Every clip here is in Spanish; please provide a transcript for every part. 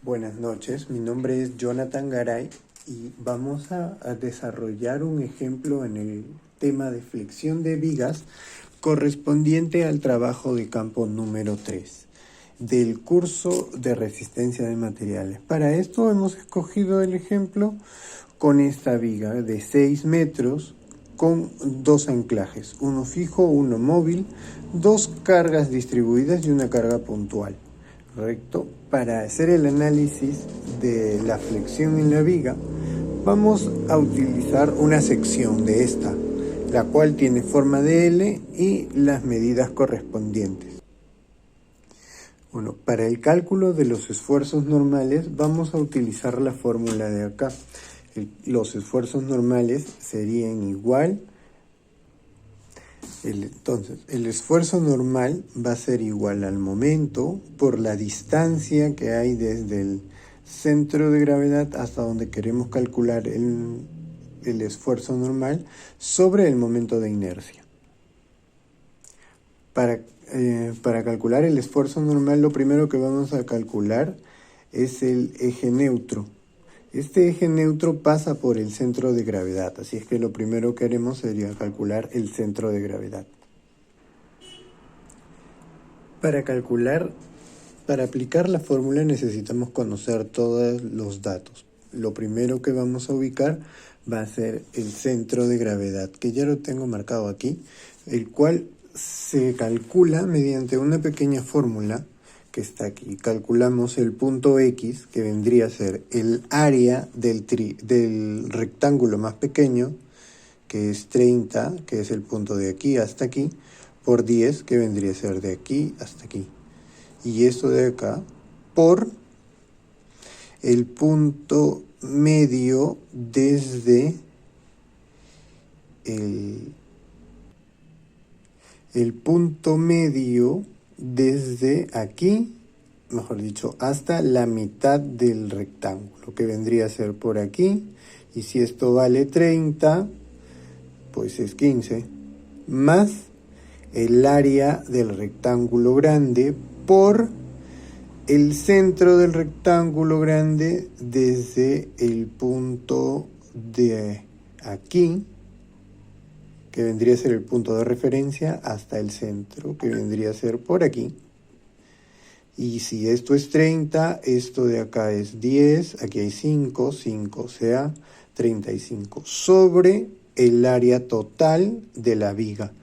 Buenas noches, mi nombre es Jonathan Garay y vamos a desarrollar un ejemplo en el tema de flexión de vigas correspondiente al trabajo de campo número 3 del curso de resistencia de materiales. Para esto hemos escogido el ejemplo con esta viga de 6 metros con dos anclajes, uno fijo, uno móvil, dos cargas distribuidas y una carga puntual. Correcto. Para hacer el análisis de la flexión en la viga, vamos a utilizar una sección de esta, la cual tiene forma de L y las medidas correspondientes. Bueno, para el cálculo de los esfuerzos normales vamos a utilizar la fórmula de acá. Los esfuerzos normales serían igual. Entonces, el esfuerzo normal va a ser igual al momento por la distancia que hay desde el centro de gravedad hasta donde queremos calcular el esfuerzo normal sobre el momento de inercia. Para calcular el esfuerzo normal, lo primero que vamos a calcular es el eje neutro. Este eje neutro pasa por el centro de gravedad, así es que lo primero que haremos sería calcular el centro de gravedad. Para aplicar la fórmula necesitamos conocer todos los datos. Lo primero que vamos a ubicar va a ser el centro de gravedad, que ya lo tengo marcado aquí, el cual se calcula mediante una pequeña fórmula que está aquí. Calculamos el punto X, que vendría a ser el área del rectángulo más pequeño, que es 30, que es el punto de aquí hasta aquí, por 10, que vendría a ser de aquí hasta aquí. Y esto de acá, por el punto medio desde el punto medio desde aquí, mejor dicho, hasta la mitad del rectángulo, que vendría a ser por aquí, y si esto vale 30, pues es 15, más el área del rectángulo grande por el centro del rectángulo grande desde el punto de aquí, que vendría a ser el punto de referencia, hasta el centro, que vendría a ser por aquí. Y si esto es 30, esto de acá es 10, aquí hay 5, o sea, 35, sobre el área total de la viga,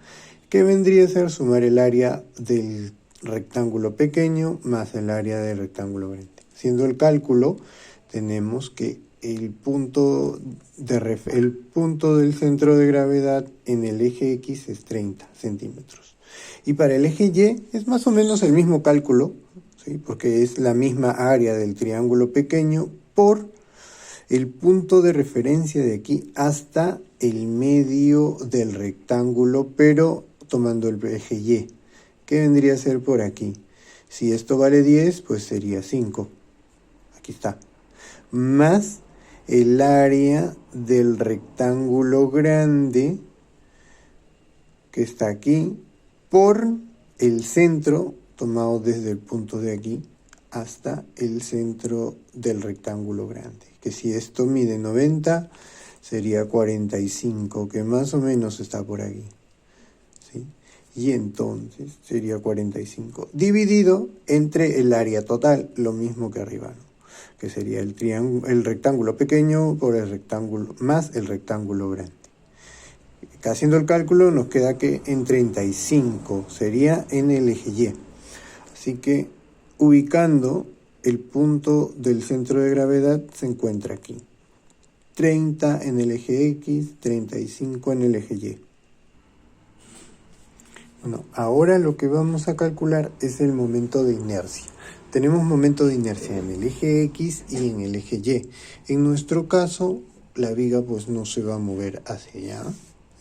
que vendría a ser sumar el área del rectángulo pequeño más el área del rectángulo grande. Haciendo el cálculo, tenemos que el punto del centro de gravedad en el eje X es 30 centímetros. Y para el eje Y es más o menos el mismo cálculo, ¿sí? Porque es la misma área del triángulo pequeño por el punto de referencia de aquí hasta el medio del rectángulo, pero tomando el eje Y, que vendría a ser por aquí. Si esto vale 10, pues sería 5. Aquí está. Más el área del rectángulo grande, que está aquí, por el centro, tomado desde el punto de aquí hasta el centro del rectángulo grande. Que si esto mide 90, sería 45, que más o menos está por aquí, ¿sí? Y entonces sería 45 dividido entre el área total, lo mismo que arriba, ¿no? Que sería el rectángulo pequeño por el rectángulo más el rectángulo grande. Haciendo el cálculo nos queda que en 35 sería en el eje Y. Así que ubicando el punto del centro de gravedad se encuentra aquí. 30 en el eje X, 35 en el eje Y. Bueno, ahora lo que vamos a calcular es el momento de inercia. Tenemos momento de inercia en el eje X y en el eje Y. En nuestro caso, la viga pues no se va a mover hacia allá,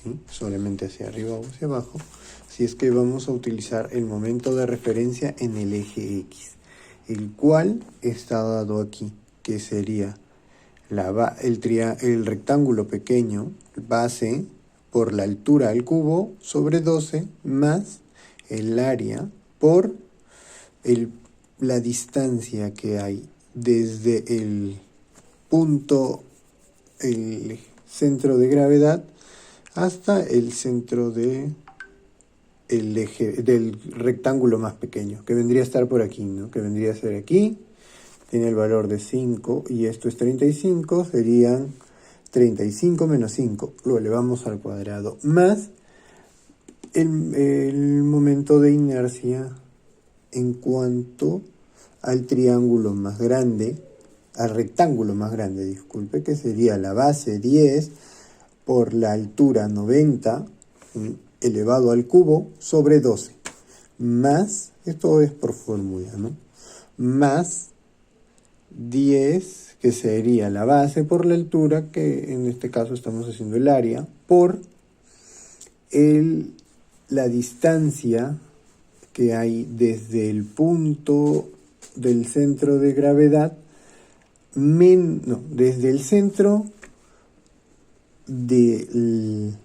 ¿sí? Solamente hacia arriba o hacia abajo. Así es que vamos a utilizar el momento de referencia en el eje X, el cual está dado aquí, que sería el rectángulo pequeño, base, por la altura al cubo sobre 12 más el área por la distancia que hay desde el punto, el centro de gravedad, hasta el centro de el eje del rectángulo más pequeño, que vendría a estar por aquí, ¿no? Que vendría a ser aquí, tiene el valor de 5 y esto es 35, serían 35 menos 5, lo elevamos al cuadrado, más el momento de inercia en cuanto al triángulo más grande, al rectángulo más grande, disculpe, que sería la base 10 por la altura 90 elevado al cubo sobre 12, más, esto es por fórmula, ¿no? Más 10, que sería la base por la altura, que en este caso estamos haciendo el área, por la distancia que hay desde el punto del centro de gravedad, desde el centro del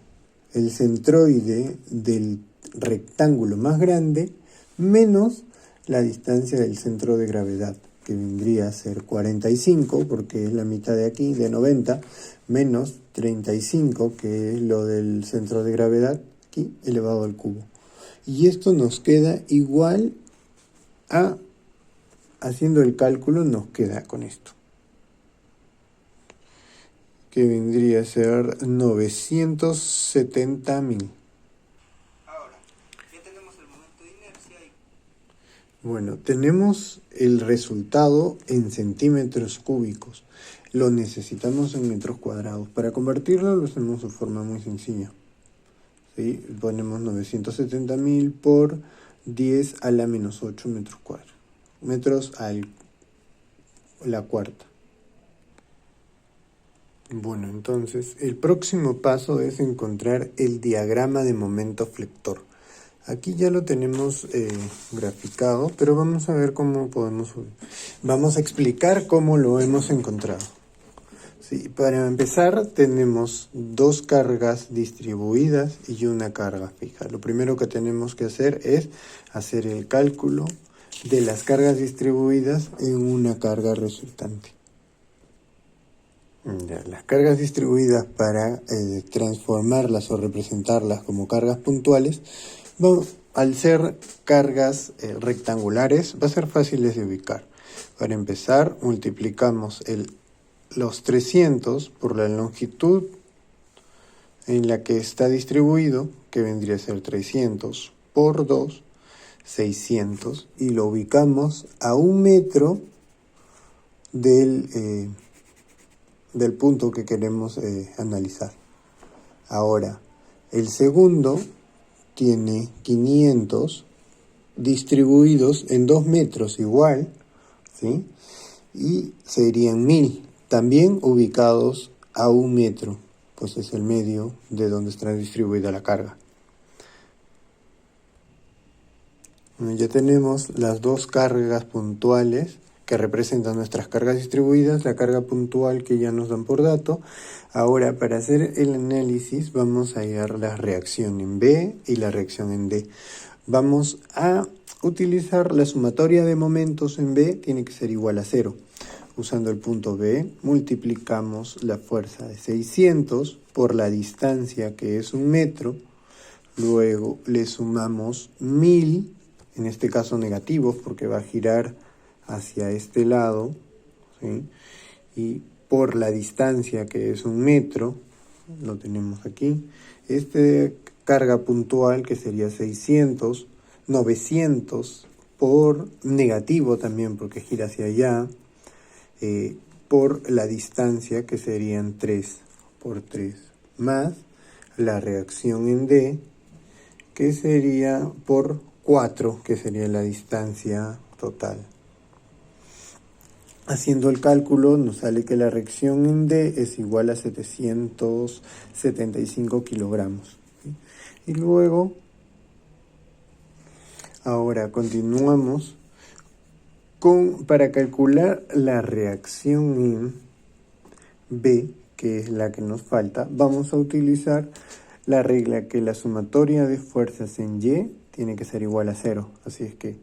el centroide del rectángulo más grande, menos la distancia del centro de gravedad, que vendría a ser 45, porque es la mitad de aquí, de 90, menos 35, que es lo del centro de gravedad, aquí, elevado al cubo. Y esto nos queda igual a, haciendo el cálculo, nos queda con esto, que vendría a ser 970.000. Ahora, ya tenemos el momento de inercia y... Bueno, tenemos el resultado en centímetros cúbicos. Lo necesitamos en metros cuadrados. Para convertirlo lo hacemos de forma muy sencilla. ¿Sí? Ponemos 970.000 por 10 a la menos 8 metros cuadrados. Metros a la cuarta. Bueno, entonces el próximo paso es encontrar el diagrama de momento flector. Aquí ya lo tenemos graficado, pero vamos a ver cómo vamos a explicar cómo lo hemos encontrado. Sí, para empezar tenemos dos cargas distribuidas y una carga fija. Lo primero que tenemos que hacer es hacer el cálculo de las cargas distribuidas en una carga resultante. Ya, las cargas distribuidas, para transformarlas o representarlas como cargas puntuales, al ser cargas rectangulares, va a ser fáciles de ubicar. Para empezar, multiplicamos los 300 por la longitud en la que está distribuido, que vendría a ser 300 por 2, 600, y lo ubicamos a 1 metro del punto que queremos analizar. Ahora, el segundo tiene 500 distribuidos en 2 metros igual, ¿sí? Y serían 1000, también ubicados a 1 metro, pues es el medio de donde está distribuida la carga. Bueno, ya tenemos las dos cargas puntuales que representan nuestras cargas distribuidas, la carga puntual que ya nos dan por dato. Ahora, para hacer el análisis, vamos a hallar la reacción en B y la reacción en D. Vamos a utilizar la sumatoria de momentos en B, tiene que ser igual a 0. Usando el punto B, multiplicamos la fuerza de 600 por la distancia, que es 1 metro. Luego le sumamos 1000, en este caso negativos, porque va a girar hacia este lado, ¿sí? Y por la distancia, que es 1 metro, lo tenemos aquí, carga puntual, que sería 600, 900 por negativo también, porque gira hacia allá, por la distancia, que serían 3 por 3, más la reacción en D, que sería por 4, que sería la distancia total. Haciendo el cálculo nos sale que la reacción en D es igual a 775 kilogramos. ¿Sí? Y luego, ahora continuamos para calcular la reacción en B, que es la que nos falta. Vamos a utilizar la regla que la sumatoria de fuerzas en Y tiene que ser igual a 0. Así es que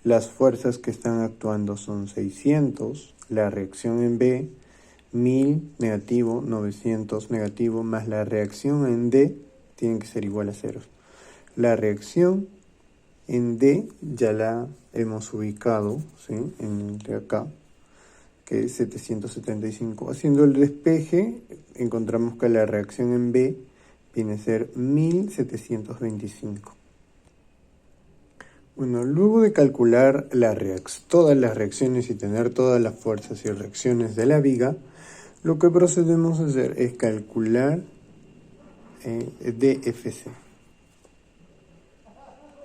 las fuerzas que están actuando son 600 la reacción en B, 1000 negativo, 900 negativo, más la reacción en D, tiene que ser igual a 0. La reacción en D ya la hemos ubicado, ¿sí?, en el de acá, que es 775. Haciendo el despeje, encontramos que la reacción en B viene a ser 1725. Bueno, luego de calcular todas las reacciones y tener todas las fuerzas y reacciones de la viga, lo que procedemos a hacer es calcular DFC.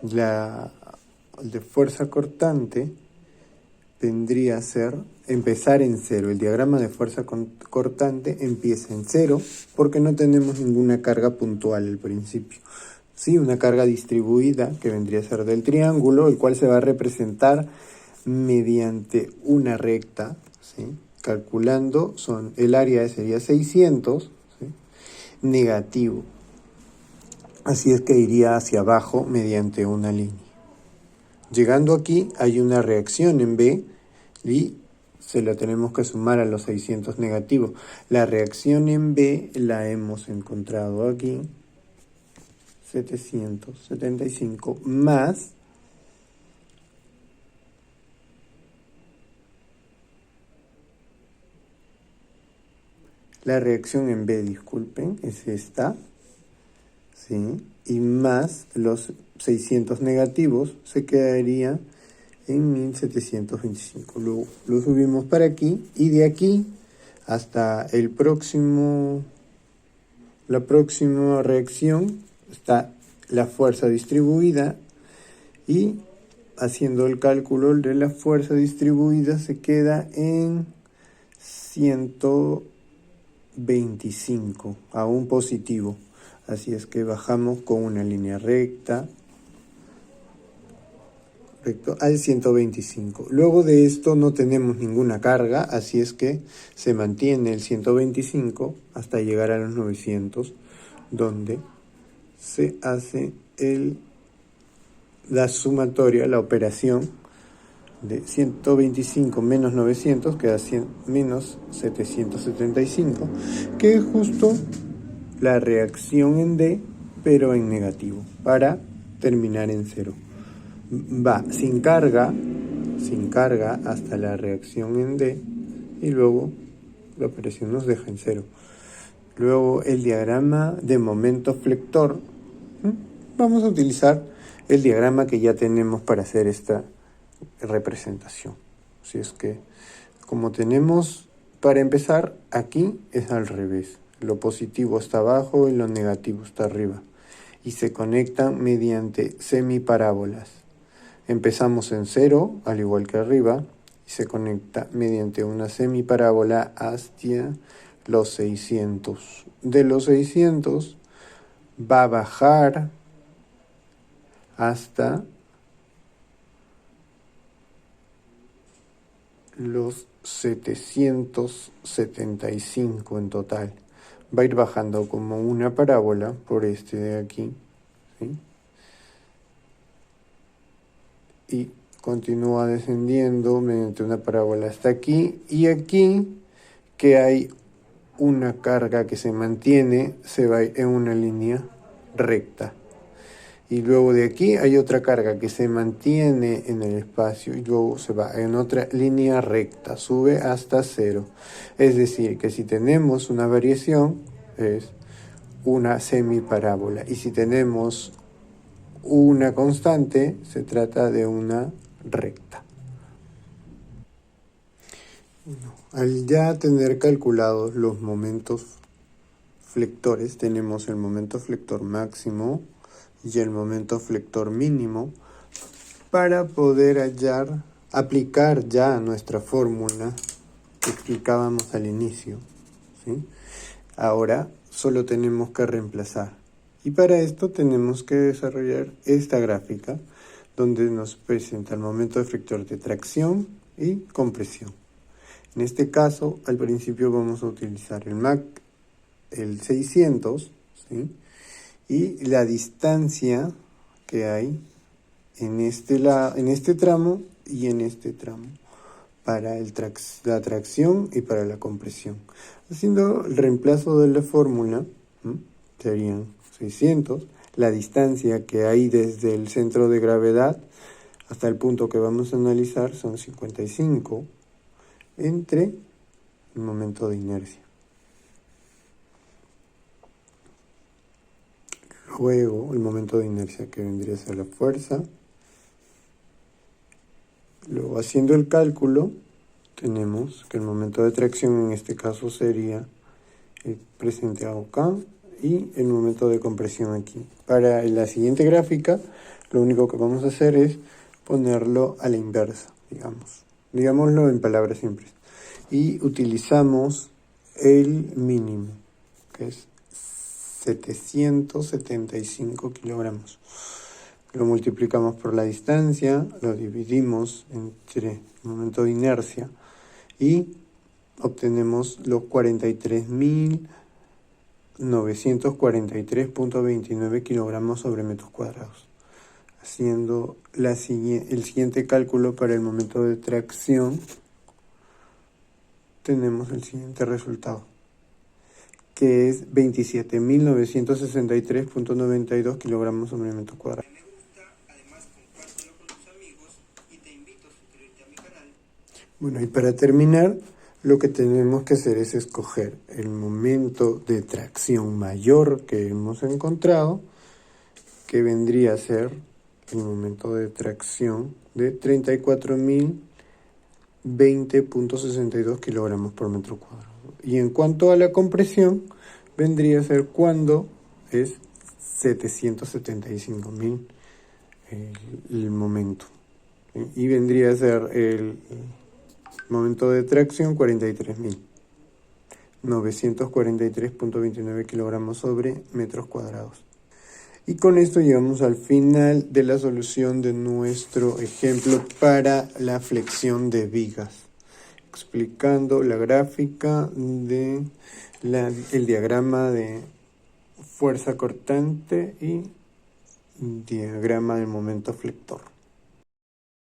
La de fuerza cortante vendría a ser empezar en 0. El diagrama de fuerza cortante empieza en 0 porque no tenemos ninguna carga puntual al principio. Sí, una carga distribuida que vendría a ser del triángulo, el cual se va a representar mediante una recta, ¿sí? Calculando, el área sería 600, ¿sí?, negativo. Así es que iría hacia abajo mediante una línea. Llegando aquí hay una reacción en B y se la tenemos que sumar a los 600 negativos. La reacción en B la hemos encontrado aquí, 775 más la reacción en B, disculpen, es esta, ¿sí?, y más los 600 negativos, se quedaría en 1725. Luego lo subimos para aquí y de aquí hasta la próxima reacción está la fuerza distribuida, y haciendo el cálculo de la fuerza distribuida se queda en 125, aún positivo. Así es que bajamos con una línea recto al 125. Luego de esto no tenemos ninguna carga, así es que se mantiene el 125 hasta llegar a los 900, donde se hace la sumatoria, la operación de 125 menos 900, queda menos 775, que es justo la reacción en D, pero en negativo, para terminar en 0. Va sin carga hasta la reacción en D, y luego la operación nos deja en 0. Luego el diagrama de momento flector, vamos a utilizar el diagrama que ya tenemos para hacer esta representación. Así es que, como tenemos, para empezar, aquí es al revés. Lo positivo está abajo y lo negativo está arriba, y se conectan mediante semiparábolas. Empezamos en 0, al igual que arriba, y se conecta mediante una semiparábola hacia los 600. De los 600 va a bajar hasta los 775 en total. Va a ir bajando como una parábola por este de aquí, ¿sí?, y continúa descendiendo mediante una parábola hasta aquí, y aquí, que hay una carga que se mantiene, se va en una línea recta. Y luego de aquí hay otra carga que se mantiene en el espacio y luego se va en otra línea recta, sube hasta 0. Es decir, que si tenemos una variación es una semiparábola, y si tenemos una constante se trata de una recta. Al ya tener calculados los momentos flectores, tenemos el momento flector máximo y el momento flector mínimo, para poder aplicar ya nuestra fórmula que explicábamos al inicio, ¿sí? Ahora solo tenemos que reemplazar, y para esto tenemos que desarrollar esta gráfica donde nos presenta el momento flector de tracción y compresión. En este caso, al principio vamos a utilizar el 600, ¿sí?, y la distancia que hay en este tramo y en este tramo, para la tracción y para la compresión. Haciendo el reemplazo de la fórmula, serían 600, la distancia que hay desde el centro de gravedad hasta el punto que vamos a analizar son 55, entre el momento de inercia. Luego, el momento de inercia, que vendría a ser la fuerza. Luego, haciendo el cálculo, tenemos que el momento de tracción en este caso sería el presente acá y el momento de compresión aquí. Para la siguiente gráfica, lo único que vamos a hacer es ponerlo a la inversa, digámoslo en palabras simples. Y utilizamos el mínimo, que es 775 kilogramos. Lo multiplicamos por la distancia, lo dividimos entre el momento de inercia y obtenemos los 43.943.29 kilogramos sobre metros cuadrados. Haciendo el siguiente cálculo para el momento de tracción, tenemos el siguiente resultado, que es 27.963.92 kilogramos sobre metro cuadrado. Me gusta, además compártelo con tus amigos y te invito a suscribirte a mi canal. Bueno, y para terminar, lo que tenemos que hacer es escoger el momento de tracción mayor que hemos encontrado, que vendría a ser el momento de tracción de 34.020.62 kilogramos por metro cuadrado. Y en cuanto a la compresión, vendría a ser cuando es 775.000 el momento. Y vendría a ser el momento de tracción 43.943.29 kilogramos sobre metros cuadrados. Y con esto llegamos al final de la solución de nuestro ejemplo para la flexión de vigas, explicando la gráfica de el diagrama de fuerza cortante y diagrama del momento flector.